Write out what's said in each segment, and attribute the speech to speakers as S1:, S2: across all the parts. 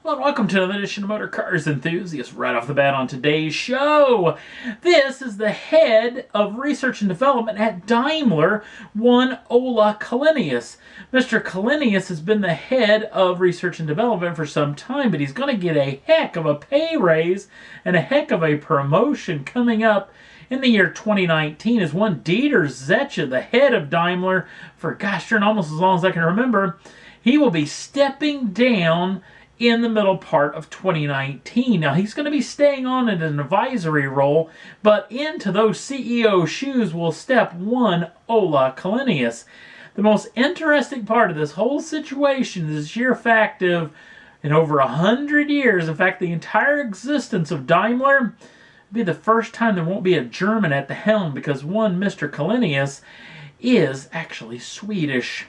S1: Hello and welcome to another edition of Motor Cars Enthusiasts. Right off the bat on today's show, this is the head of research and development at Daimler, one Ola Kalenius. Mr. Kalenius has been the head of research and development for some time, but he's going to get a heck of a pay raise and a heck of a promotion coming up in the year 2019 as one Dieter Zetsche, the head of Daimler, for gosh darn almost as long as I can remember, he will be stepping down in the middle part of 2019. Now, he's going to be staying on in an advisory role, but into those CEO shoes will step one Ola Kalenius. The most interesting part of this whole situation is the sheer fact of, in over 100 years, in fact, the entire existence of Daimler, will be the first time there won't be a German at the helm, because one Mr. Kalenius is actually Swedish.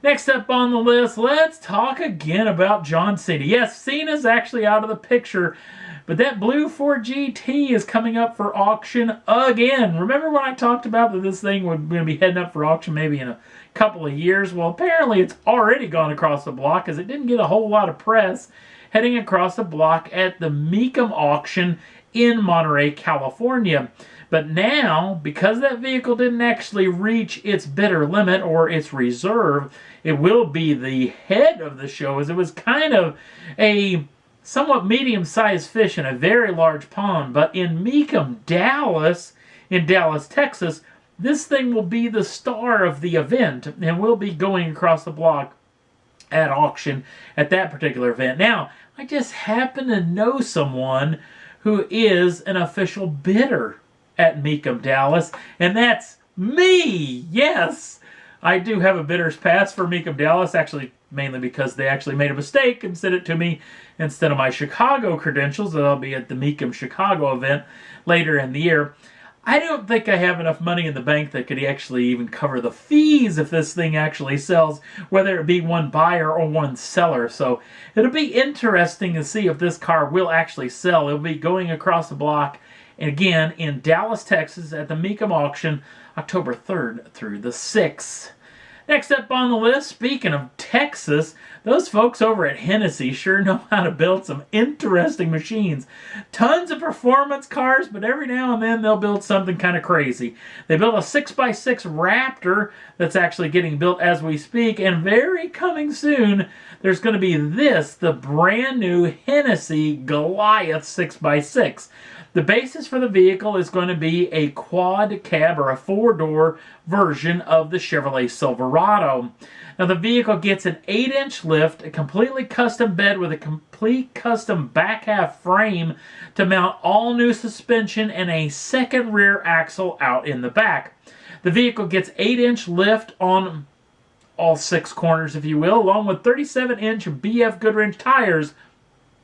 S1: Next up on the list, let's talk again about John Cena. Yes, Cena's actually out of the picture, but that blue Ford GT is coming up for auction again. Remember when I talked about that this thing would be heading up for auction maybe in a couple of years? Well, apparently it's already gone across the block, as it didn't get a whole lot of press heading across the block at the Mecum auction in Monterey, California. But now, because that vehicle didn't actually reach its bidder limit or its reserve, it will be the head of the show, as it was kind of a somewhat medium-sized fish in a very large pond. But in Mecum, Dallas, in Dallas, Texas, this thing will be the star of the event and will be going across the block at auction at that particular event. Now, I just happen to know someone who is an official bidder at Mecum, Dallas, and that's me. Yes, I do have a bidder's pass for Mecum, Dallas, actually mainly because they actually made a mistake and sent it to me instead of my Chicago credentials. I'll be at the Mecum Chicago event later in the year. I don't think I have enough money in the bank that could actually even cover the fees if this thing actually sells, whether it be one buyer or one seller. So it'll be interesting to see if this car will actually sell. It'll be going across the block again in Dallas, Texas at the Mecum auction, October 3rd through the 6th. Next up on the list, speaking of Texas, those folks over at Hennessey sure know how to build some interesting machines. Tons of performance cars, but every now and then they'll build something kind of crazy. They built a 6x6 Raptor that's actually getting built as we speak, and very coming soon, there's going to be the brand new Hennessey Goliath 6x6. The basis for the vehicle is going to be a quad cab or a four-door version of the Chevrolet Silverado. Now, the vehicle gets an 8-inch lift, a completely custom bed with a complete custom back half frame to mount all new suspension and a second rear axle out in the back. The vehicle gets 8-inch lift on all 6 corners, if you will, along with 37-inch BF Goodrich tires,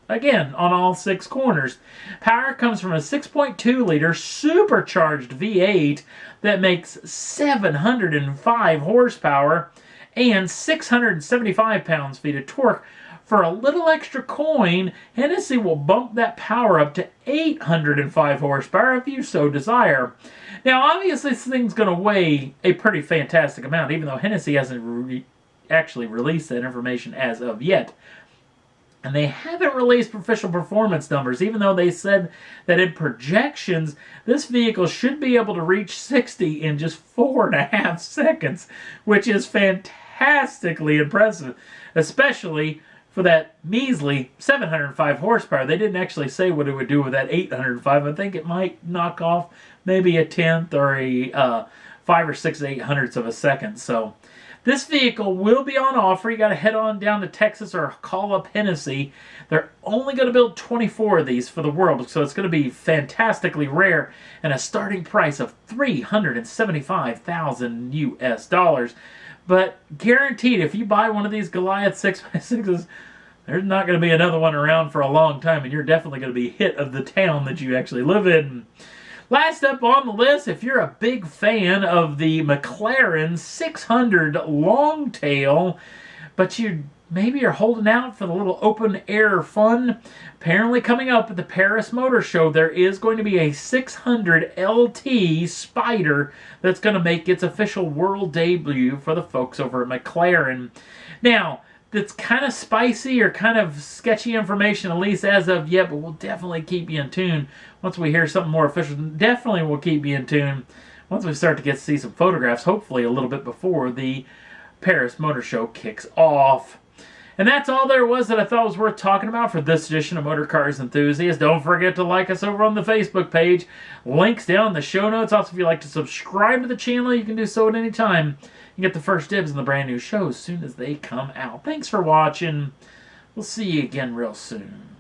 S1: again, on all 6 corners. Power comes from a 6.2-liter supercharged V8 that makes 705 horsepower and 675 pounds-feet of torque. For a little extra coin, Hennessey will bump that power up to 805 horsepower if you so desire. Now, obviously, this thing's going to weigh a pretty fantastic amount, even though Hennessey hasn't actually released that information as of yet. And they haven't released official performance numbers, even though they said that in projections, this vehicle should be able to reach 60 in just 4.5 seconds, which is fantastically impressive, especially for that measly 705 horsepower. They didn't actually say what it would do with that 805. I think it might knock off maybe a tenth or a 5 or 6/800ths of a second. So this vehicle will be on offer. You got to head on down to Texas or call up Hennessey. They're only going to build 24 of these for the world, so it's going to be fantastically rare, and a starting price of $375,000 US. But guaranteed, if you buy one of these Goliath 6x6s, there's not going to be another one around for a long time, and you're definitely going to be hit of the town that you actually live in. Last up on the list, if you're a big fan of the McLaren 600 Longtail, but you maybe are holding out for the little open air fun, apparently coming up at the Paris Motor Show, there is going to be a 600LT Spyder that's going to make its official world debut for the folks over at McLaren. Now, that's kind of spicy or kind of sketchy information, at least as of yet, but we'll definitely keep you in tune once we hear something more official. Definitely we'll keep you in tune once we start to get to see some photographs, hopefully a little bit before the Paris Motor Show kicks off. And that's all there was that I thought was worth talking about for this edition of Motor Cars Enthusiast. Don't forget to like us over on the Facebook page. Links down in the show notes. Also, if you'd like to subscribe to the channel, you can do so at any time. You get the first dibs on the brand new shows as soon as they come out. Thanks for watching. We'll see you again real soon.